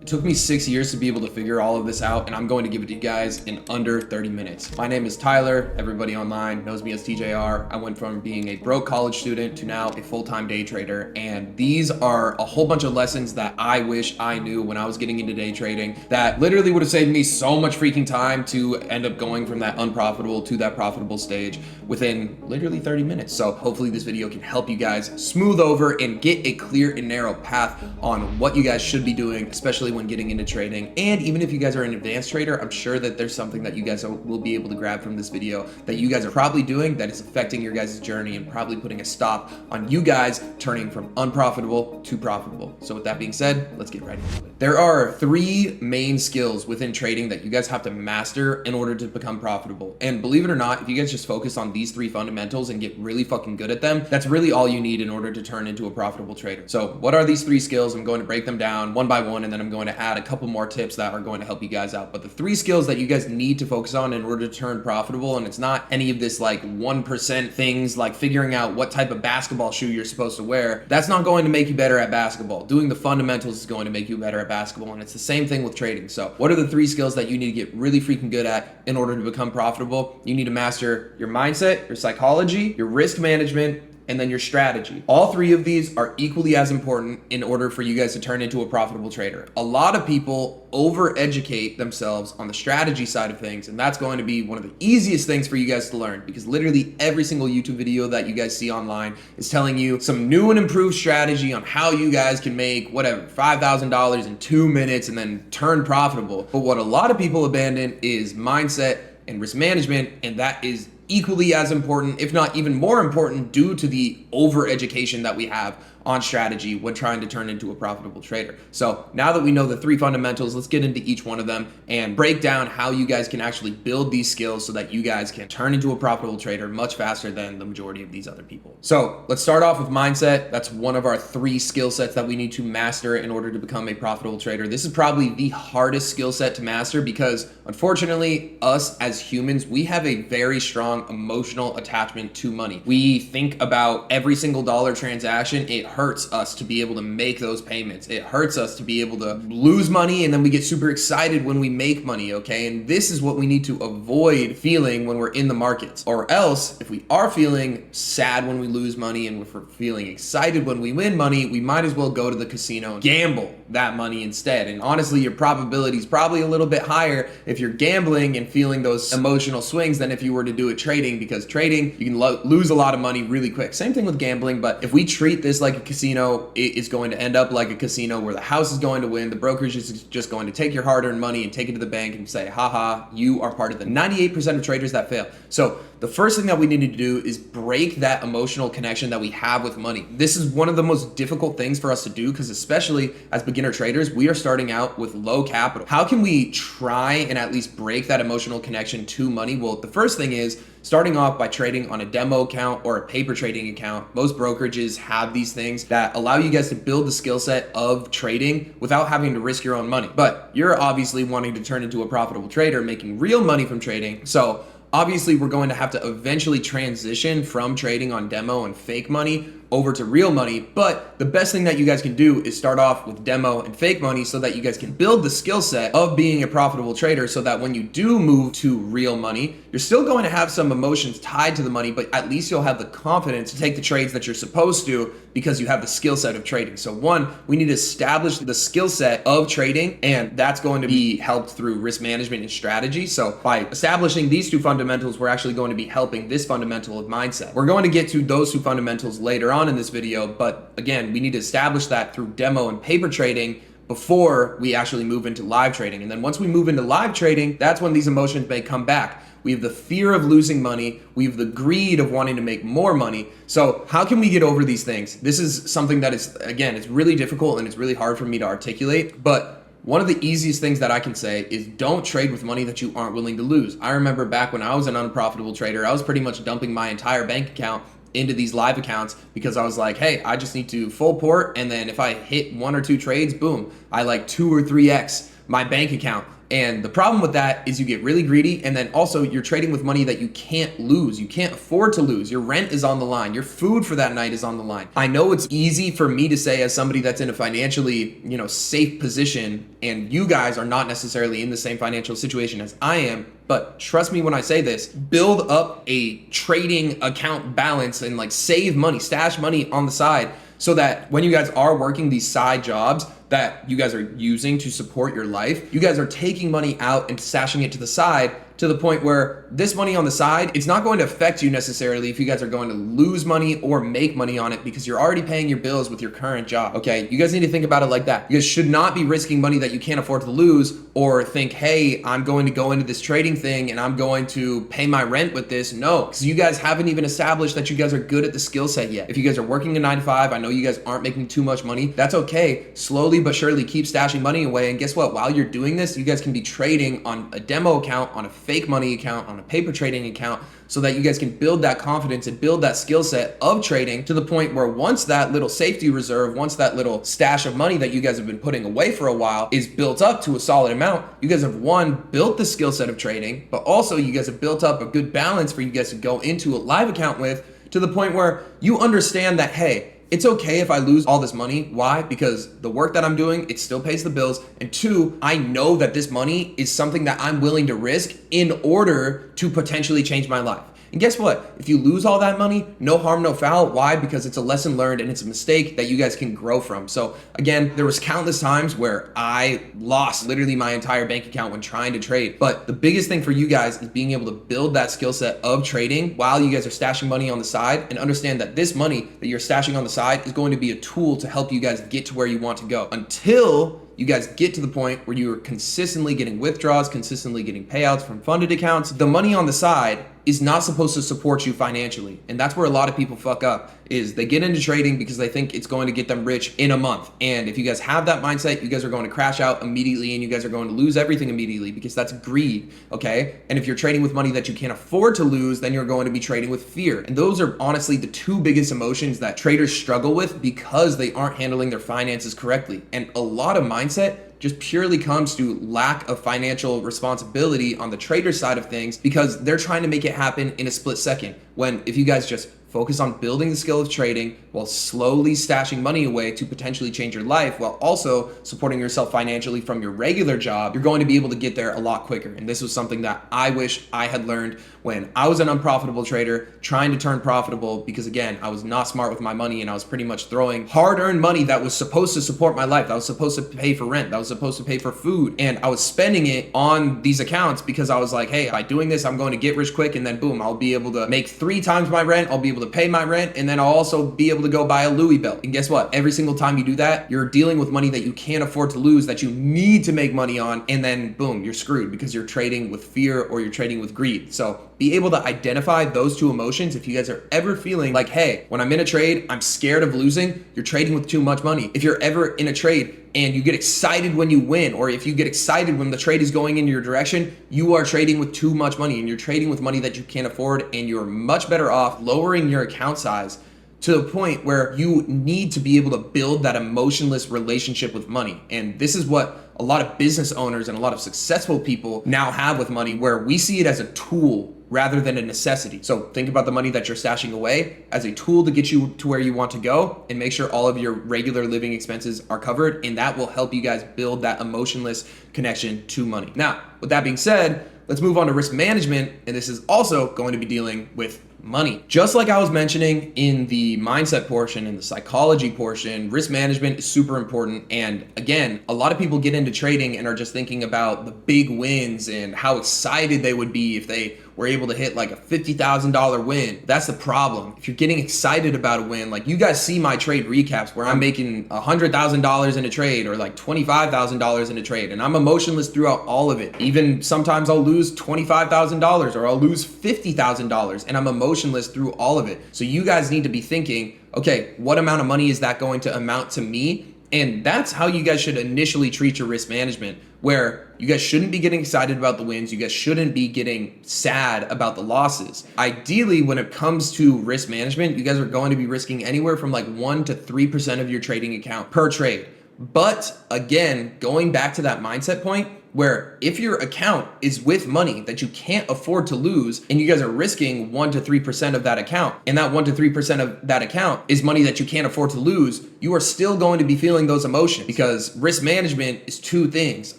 It took me 6 years to be able to figure all of this out, and I'm going to give it to you guys in under 30 minutes. My name is Tyler. Everybody online knows me as TJR. I went from being a broke college student to now a full-time day trader, and these are a whole bunch of lessons that I wish I knew when I was getting into day trading that literally would have saved me so much freaking time to end up going from that unprofitable to that profitable stage within literally 30 minutes. So hopefully this video can help you guys smooth over and get a clear and narrow path on what you guys should be doing, especially when getting into trading. And even if you guys are an advanced trader, I'm sure that there's something that you guys will be able to grab from this video that you guys are probably doing that is affecting your guys' journey and probably putting a stop on you guys turning from unprofitable to profitable. So with that being said, let's get right into it. There are three main skills within trading that you guys have to master in order to become profitable. And believe it or not, if you guys just focus on these three fundamentals and get really fucking good at them, that's really all you need in order to turn into a profitable trader. So what are these three skills? I'm going to break them down one by one, and then I'm going to add a couple more tips that are going to help you guys out. But the three skills that you guys need to focus on in order to turn profitable, and it's not any of this like 1% things like figuring out what type of basketball shoe you're supposed to wear. That's not going to make you better at basketball. Doing the fundamentals is going to make you better at basketball, and it's the same thing with trading. So what are the three skills that you need to get really freaking good at in order to become profitable? You need to master your mindset, your psychology, your risk management, and then your strategy. All three of these are equally as important in order for you guys to turn into a profitable trader. A lot of people over-educate themselves on the strategy side of things, and that's going to be one of the easiest things for you guys to learn, because literally every single YouTube video that you guys see online is telling you some new and improved strategy on how you guys can make whatever $5,000 in 2 minutes and then turn profitable. But what a lot of people abandon is mindset and risk management, and that is equally as important, if not even more important, due to the over-education that we have on strategy when trying to turn into a profitable trader. So now that we know the three fundamentals, let's get into each one of them and break down how you guys can actually build these skills so that you guys can turn into a profitable trader much faster than the majority of these other people. So let's start off with mindset. That's one of our three skill sets that we need to master in order to become a profitable trader. This is probably the hardest skill set to master because unfortunately, us as humans, we have a very strong emotional attachment to money. We think about every single dollar transaction. It hurts us to be able to make those payments. It hurts us to be able to lose money, and then we get super excited when we make money, okay? And this is what we need to avoid feeling when we're in the markets. Or else, if we are feeling sad when we lose money and if we're feeling excited when we win money, we might as well go to the casino and gamble that money instead. And honestly, your probability is probably a little bit higher if you're gambling and feeling those emotional swings than if you were to do it trading, because trading, you can lose a lot of money really quick. Same thing with gambling, but if we treat this like a casino, it is going to end up like a casino where the house is going to win. The brokerage is just going to take your hard-earned money and take it to the bank and say, haha, you are part of the 98% of traders that fail. So the first thing that we need to do is break that emotional connection that we have with money. This is one of the most difficult things for us to do because especially as beginner traders, we are starting out with low capital. How can we try and at least break that emotional connection to money? Well, the first thing is starting off by trading on a demo account or a paper trading account. Most brokerages have these things that allow you guys to build the skill set of trading without having to risk your own money. But you're obviously wanting to turn into a profitable trader, making real money from trading. So obviously we're going to have to eventually transition from trading on demo and fake money over to real money. But the best thing that you guys can do is start off with demo and fake money so that you guys can build the skill set of being a profitable trader, so that when you do move to real money, you're still going to have some emotions tied to the money, but at least you'll have the confidence to take the trades that you're supposed to because you have the skill set of trading. So one, we need to establish the skill set of trading, and that's going to be helped through risk management and strategy. So by establishing these two fundamentals, we're actually going to be helping this fundamental of mindset. We're going to get to those two fundamentals later on in this video, but again, we need to establish that through demo and paper trading before we actually move into live trading. And then once we move into live trading, that's when these emotions may come back. We have the fear of losing money. We have the greed of wanting to make more money. So how can we get over these things? This is something that is, again, it's really difficult and it's really hard for me to articulate, but one of the easiest things that I can say is don't trade with money that you aren't willing to lose. I remember back when I was an unprofitable trader, I was pretty much dumping my entire bank account into these live accounts because I was like, hey, I just need to full port, and then if I hit one or two trades, boom, I like 2 or 3x my bank account. And the problem with that is you get really greedy, and then also you're trading with money that you can't lose. You can't afford to lose. Your rent is on the line. Your food for that night is on the line. I know it's easy for me to say as somebody that's in a financially, safe position, and you guys are not necessarily in the same financial situation as I am, but trust me when I say this, build up a trading account balance and like save money, stash money on the side so that when you guys are working these side jobs that you guys are using to support your life, you guys are taking money out and stashing it to the side to the point where this money on the side, it's not going to affect you necessarily if you guys are going to lose money or make money on it because you're already paying your bills with your current job, okay? You guys need to think about it like that. You guys should not be risking money that you can't afford to lose or think, hey, I'm going to go into this trading thing and I'm going to pay my rent with this. No, because you guys haven't even established that you guys are good at the skill set yet. If you guys are working a 9 to 5, I know you guys aren't making too much money. That's okay. Slowly but surely keep stashing money away. And guess what? While you're doing this, you guys can be trading on a demo account, on a fake money account, on a paper trading account, so that you guys can build that confidence and build that skill set of trading to the point where once that little safety reserve, once that little stash of money that you guys have been putting away for a while is built up to a solid amount, you guys have built the skill set of trading, but also you guys have built up a good balance for you guys to go into a live account with, to the point where you understand that, hey, it's okay if I lose all this money. Why? Because the work that I'm doing, it still pays the bills. And 2, I know that this money is something that I'm willing to risk in order to potentially change my life. And guess what? If you lose all that money, no harm, no foul. Why? Because it's a lesson learned and it's a mistake that you guys can grow from. So again, there was countless times where I lost literally my entire bank account when trying to trade. But the biggest thing for you guys is being able to build that skill set of trading while you guys are stashing money on the side, and understand that this money that you're stashing on the side is going to be a tool to help you guys get to where you want to go until you guys get to the point where you are consistently getting withdrawals, consistently getting payouts from funded accounts. The money on the side is not supposed to support you financially. And that's where a lot of people fuck up, is they get into trading because they think it's going to get them rich in a month. And if you guys have that mindset, you guys are going to crash out immediately and you guys are going to lose everything immediately, because that's greed, okay? And if you're trading with money that you can't afford to lose, then you're going to be trading with fear. And those are honestly the 2 biggest emotions that traders struggle with because they aren't handling their finances correctly. And a lot of mindset just purely comes to lack of financial responsibility on the trader side of things, because they're trying to make it happen in a split second. When if you guys just focus on building the skill of trading while slowly stashing money away to potentially change your life while also supporting yourself financially from your regular job, you're going to be able to get there a lot quicker. And this was something that I wish I had learned when I was an unprofitable trader trying to turn profitable, because again, I was not smart with my money and I was pretty much throwing hard-earned money that was supposed to support my life, that was supposed to pay for rent, that was supposed to pay for food, and I was spending it on these accounts because I was like, hey, by doing this, I'm going to get rich quick, and then boom, I'll be able to make 3 times my rent, I'll be able to pay my rent, and then I'll also be able to go buy a Louis belt. And guess what? Every single time you do that, you're dealing with money that you can't afford to lose, that you need to make money on, and then boom, you're screwed because you're trading with fear or you're trading with greed. So be able to identify those 2 emotions. If you guys are ever feeling like, hey, when I'm in a trade, I'm scared of losing, you're trading with too much money. If you're ever in a trade and you get excited when you win, or if you get excited when the trade is going in your direction, you are trading with too much money and you're trading with money that you can't afford, and you're much better off lowering your account size to the point where you need to be able to build that emotionless relationship with money. And this is what a lot of business owners and a lot of successful people now have with money, where we see it as a tool rather than a necessity. So think about the money that you're stashing away as a tool to get you to where you want to go, and make sure all of your regular living expenses are covered, and that will help you guys build that emotionless connection to money. Now, with that being said, let's move on to risk management, and this is also going to be dealing with money. Just like I was mentioning in the mindset portion and the psychology portion, risk management is super important. And again, a lot of people get into trading and are just thinking about the big wins and how excited they would be if they were able to hit like a $50,000 win. That's the problem. If you're getting excited about a win, like you guys see my trade recaps where I'm making $100,000 in a trade or like $25,000 in a trade, and I'm emotionless throughout all of it. Even sometimes I'll lose $25,000 or I'll lose $50,000, and I'm emotionless through all of it. So you guys need to be thinking, okay, what amount of money is that going to amount to me? And that's how you guys should initially treat your risk management, where you guys shouldn't be getting excited about the wins. You guys shouldn't be getting sad about the losses. Ideally, when it comes to risk management, you guys are going to be risking anywhere from like 1 to 3% of your trading account per trade. But again, going back to that mindset point, where if your account is with money that you can't afford to lose and you guys are risking 1 to 3% of that account, and that 1 to 3% of that account is money that you can't afford to lose, you are still going to be feeling those emotions, because risk management is two things,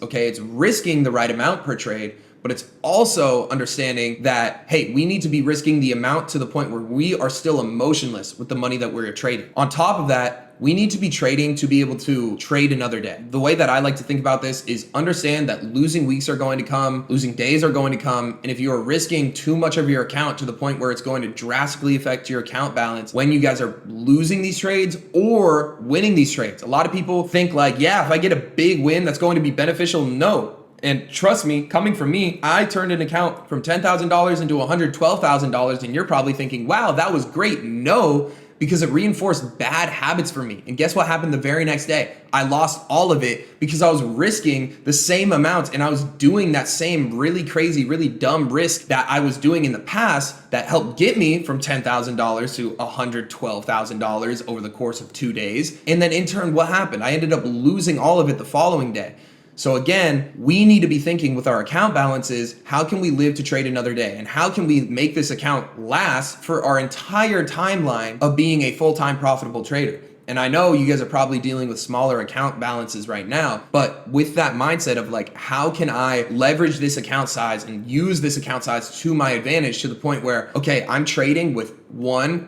okay? It's risking the right amount per trade, but it's also understanding that, hey, we need to be risking the amount to the point where we are still emotionless with the money that we're trading. On top of that, we need to be trading to be able to trade another day. The way that I like to think about this is understand that losing weeks are going to come, losing days are going to come, and if you are risking too much of your account to the point where it's going to drastically affect your account balance when you guys are losing these trades or winning these trades. A lot of people think like, yeah, if I get a big win, that's going to be beneficial. No. And trust me, coming from me, I turned an account from $10,000 into $112,000, and you're probably thinking, wow, that was great. No, because it reinforced bad habits for me. And guess what happened the very next day? I lost all of it because I was risking the same amount, and I was doing that same really crazy, really dumb risk that I was doing in the past that helped get me from $10,000 to $112,000 over the course of 2 days. And then in turn, what happened? I ended up losing all of it the following day. So again, we need to be thinking with our account balances, how can we live to trade another day? And how can we make this account last for our entire timeline of being a full-time profitable trader? And I know you guys are probably dealing with smaller account balances right now, but with that mindset of like, how can I leverage this account size and use this account size to my advantage to the point where, okay, I'm trading with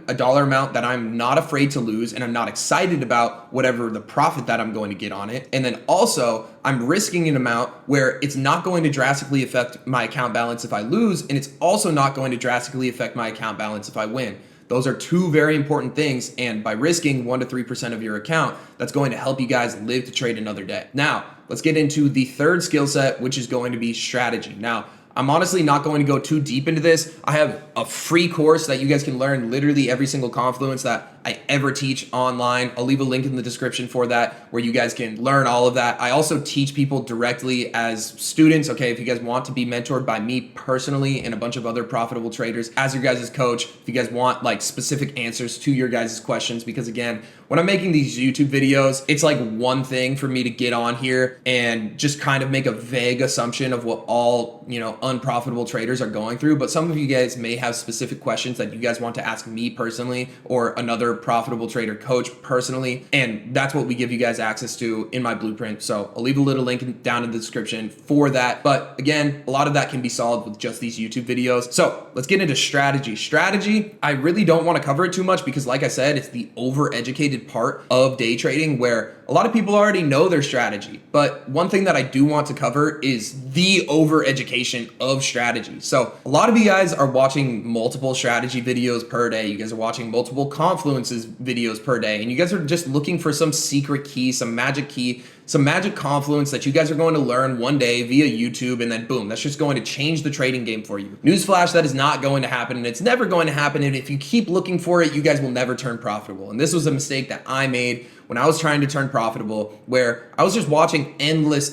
a dollar amount that I'm not afraid to lose, and I'm not excited about whatever the profit that I'm going to get on it. And then also I'm risking an amount where it's not going to drastically affect my account balance if I lose, and it's also not going to drastically affect my account balance if I win. Those are two very important things, and by risking 1 to 3% of your account, that's going to help you guys live to trade another day. Now, let's get into the third skill set, which is going to be strategy. Now, I'm honestly not going to go too deep into this. I have a free course that you guys can learn literally every single confluence that I ever teach online. I'll leave a link in the description for that where you guys can learn all of that. I also teach people directly as students. Okay, if you guys want to be mentored by me personally and a bunch of other profitable traders as your guys' coach, if you guys want like specific answers to your guys' questions, because again, when I'm making these YouTube videos, it's like one thing for me to get on here and just kind of make a vague assumption of what all, unprofitable traders are going through. But some of you guys may have specific questions that you guys want to ask me personally or another profitable trader coach personally. And that's what we give you guys access to in my blueprint. So I'll leave a little link down in the description for that. But again, a lot of that can be solved with just these YouTube videos. So let's get into strategy. Strategy, I really don't want to cover it too much because like I said, it's the overeducated part of day trading where a lot of people already know their strategy. But one thing that I do want to cover is the overeducation of strategy. So a lot of you guys are watching multiple strategy videos per day. You guys are watching multiple confluences videos per day. And you guys are just looking for some secret key, some magic confluence that you guys are going to learn one day via YouTube. And then boom, that's just going to change the trading game for you. Newsflash, that is not going to happen. And it's never going to happen. And if you keep looking for it, you guys will never turn profitable. And this was a mistake that I made when I was trying to turn profitable, where I was just watching endless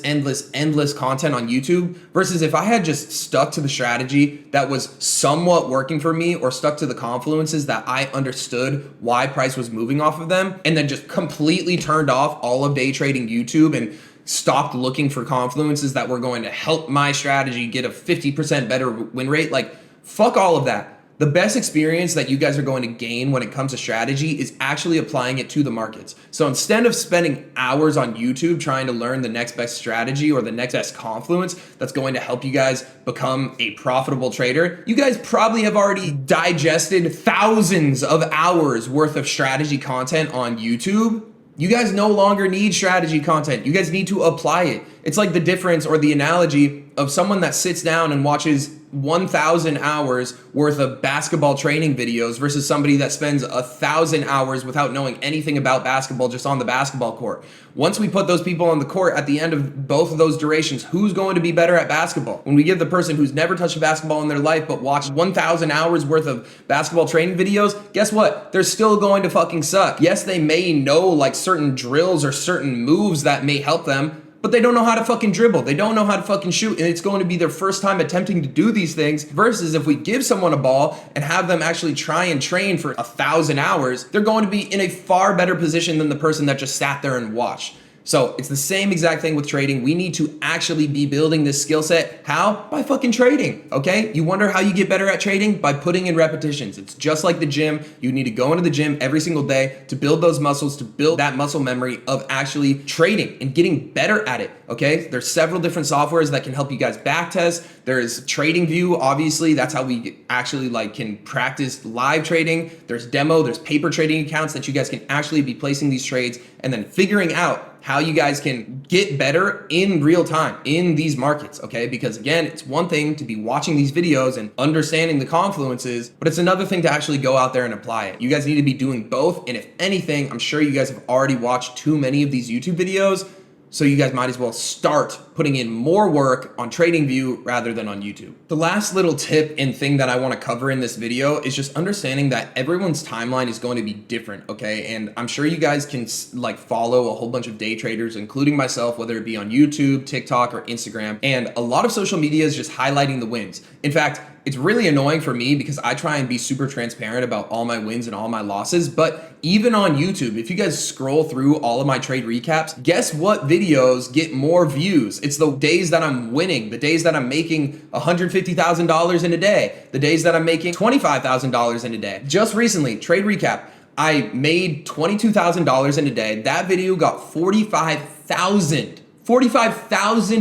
content on YouTube versus if I had just stuck to the strategy that was somewhat working for me or stuck to the confluences that I understood why price was moving off of them and then just completely turned off all of day trading YouTube and stopped looking for confluences that were going to help my strategy get a 50% better win rate. Like, fuck all of that. The best experience that you guys are going to gain when it comes to strategy is actually applying it to the markets. So instead of spending hours on YouTube trying to learn the next best strategy or the next best confluence that's going to help you guys become a profitable trader, you guys probably have already digested thousands of hours worth of strategy content on YouTube. You guys no longer need strategy content. You guys need to apply it. It's like the difference or the analogy of someone that sits down and watches 1,000 hours worth of basketball training videos versus somebody that spends 1,000 hours without knowing anything about basketball just on the basketball court. Once we put those people on the court at the end of both of those durations, who's going to be better at basketball? When we give the person who's never touched a basketball in their life but watched 1,000 hours worth of basketball training videos, guess what? They're still going to fucking suck. Yes, they may know like certain drills or certain moves that may help them, but they don't know how to fucking dribble. They don't know how to fucking shoot. And it's going to be their first time attempting to do these things versus if we give someone a ball and have them actually try and train for 1,000 hours, they're going to be in a far better position than the person that just sat there and watched. So it's the same exact thing with trading. We need to actually be building this skill set. How? By fucking trading, okay? You wonder how you get better at trading? By putting in repetitions. It's just like the gym. You need to go into the gym every single day to build those muscles, to build that muscle memory of actually trading and getting better at it, okay? There's several different softwares that can help you guys backtest. There's TradingView, obviously. That's how we actually can practice live trading. There's demo, there's paper trading accounts that you guys can actually be placing these trades and then figuring out how you guys can get better in real time in these markets, okay? Because again, it's one thing to be watching these videos and understanding the confluences, but it's another thing to actually go out there and apply it. You guys need to be doing both. And if anything, I'm sure you guys have already watched too many of these YouTube videos, so you guys might as well start putting in more work on TradingView rather than on YouTube. The last little tip and thing that I want to cover in this video is just understanding that everyone's timeline is going to be different, okay? And I'm sure you guys can follow a whole bunch of day traders, including myself, whether it be on YouTube, TikTok, or Instagram. And a lot of social media is just highlighting the wins. In fact, it's really annoying for me because I try and be super transparent about all my wins and all my losses. But even on YouTube, if you guys scroll through all of my trade recaps, guess what videos get more views? It's the days that I'm winning, the days that I'm making $150,000 in a day, the days that I'm making $25,000 in a day. Just recently, trade recap, I made $22,000 in a day. That video got 45,000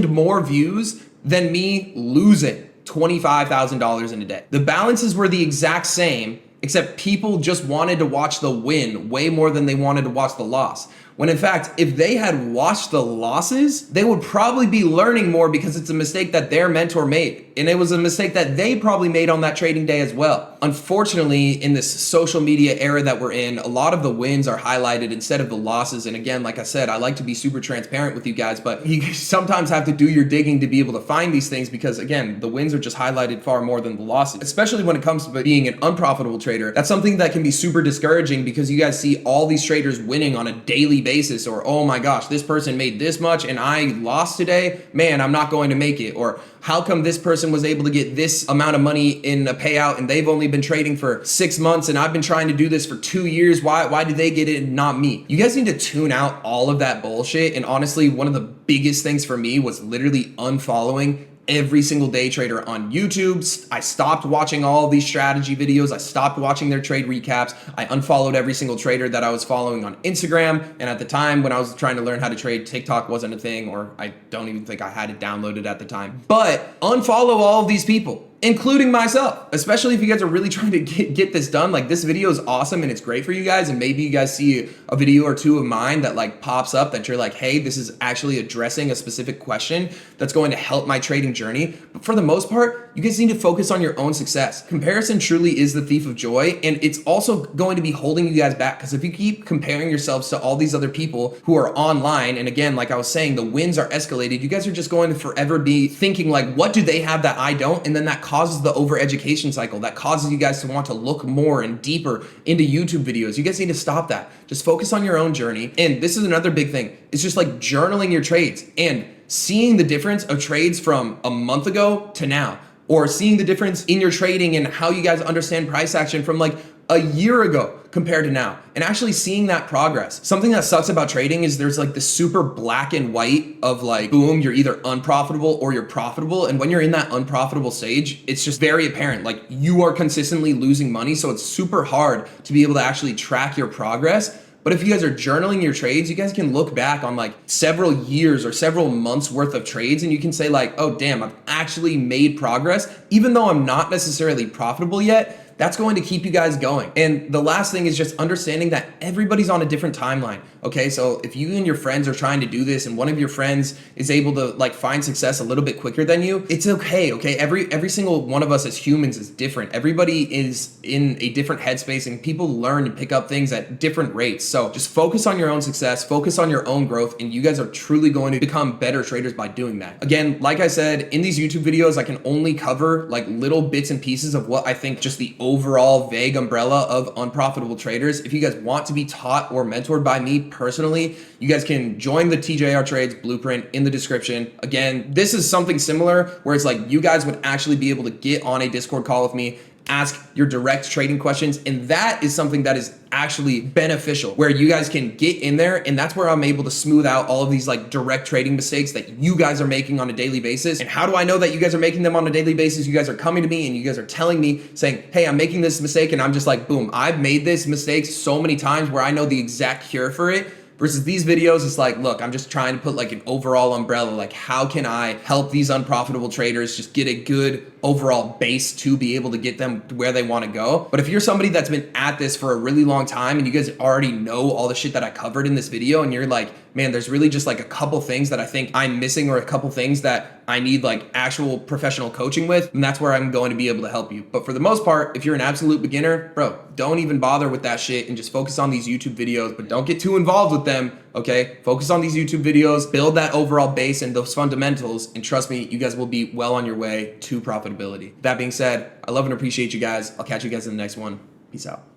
more views than me losing $25,000 in a day. The balances were the exact same, except people just wanted to watch the win way more than they wanted to watch the loss. When in fact, if they had watched the losses, they would probably be learning more because it's a mistake that their mentor made. And it was a mistake that they probably made on that trading day as well. Unfortunately, in this social media era that we're in, a lot of the wins are highlighted instead of the losses. And again, like I said, I like to be super transparent with you guys, but you sometimes have to do your digging to be able to find these things because again, the wins are just highlighted far more than the losses, especially when it comes to being an unprofitable trader. That's something that can be super discouraging because you guys see all these traders winning on a daily basis, or oh my gosh, this person made this much and I lost today, man, I'm not going to make it. Or how come this person was able to get this amount of money in a payout and they've only been trading for 6 months and I've been trying to do this for 2 years? Why did they get it and not me? You guys need to tune out all of that bullshit. And honestly, one of the biggest things for me was literally unfollowing every single day trader on YouTube. I stopped watching all of these strategy videos. I stopped watching their trade recaps. I unfollowed every single trader that I was following on Instagram. And at the time when I was trying to learn how to trade, TikTok wasn't a thing, or I don't even think I had it downloaded at the time. But unfollow all of these people, including myself, especially if you guys are really trying to get this done. Like, this video is awesome and it's great for you guys. And maybe you guys see a video or two of mine that pops up that you're like, hey, this is actually addressing a specific question that's going to help my trading journey. But for the most part, you guys need to focus on your own success. Comparison truly is the thief of joy. And it's also going to be holding you guys back, because if you keep comparing yourselves to all these other people who are online, and again, like I was saying, the wins are escalated, you guys are just going to forever be thinking like, what do they have that I don't? And then that causes the overeducation cycle. That causes you guys to want to look more and deeper into YouTube videos. You guys need to stop that. Just focus on your own journey. And this is another big thing. It's just journaling your trades and seeing the difference of trades from a month ago to now, or seeing the difference in your trading and how you guys understand price action from a year ago compared to now, and actually seeing that progress. Something that sucks about trading is there's this super black and white of boom, you're either unprofitable or you're profitable. And when you're in that unprofitable stage, it's just very apparent, you are consistently losing money. So it's super hard to be able to actually track your progress. But if you guys are journaling your trades, you guys can look back on several years or several months worth of trades, and you can say oh damn, I've actually made progress. Even though I'm not necessarily profitable yet, that's going to keep you guys going. And the last thing is just understanding that everybody's on a different timeline. Okay, so if you and your friends are trying to do this and one of your friends is able to find success a little bit quicker than you, it's okay. Okay, every single one of us as humans is different. Everybody is in a different headspace, and people learn and pick up things at different rates. So just focus on your own success, focus on your own growth, and you guys are truly going to become better traders by doing that. Again, like I said, in these YouTube videos, I can only cover little bits and pieces of what I think just the overall vague umbrella of unprofitable traders. If you guys want to be taught or mentored by me personally, you guys can join the TJR Trades Blueprint in the description. Again, this is something similar where it's you guys would actually be able to get on a Discord call with me. ask your direct trading questions. And that is something that is actually beneficial, where you guys can get in there. And that's where I'm able to smooth out all of these like direct trading mistakes that you guys are making on a daily basis. And how do I know that you guys are making them on a daily basis? You guys are coming to me and you guys are telling me, saying, hey, I'm making this mistake. And I'm just like, boom, I've made this mistake so many times where I know the exact cure for it. Versus these videos, it's like, look, I'm just trying to put like an overall umbrella. Like, how can I help these unprofitable traders just get a good overall base to be able to get them to where they want to go? But if you're somebody that's been at this for a really long time and you guys already know all the shit that I covered in this video, and you're like, man, there's really just like a couple things that I think I'm missing, or a couple things that I need like actual professional coaching with, and that's where I'm going to be able to help you. But for the most part, if you're an absolute beginner, bro, don't even bother with that shit and just focus on these YouTube videos, but don't get too involved with them, okay? Focus on these YouTube videos, build that overall base and those fundamentals, and trust me, you guys will be well on your way to profitability. That being said, I love and appreciate you guys. I'll catch you guys in the next one. Peace out.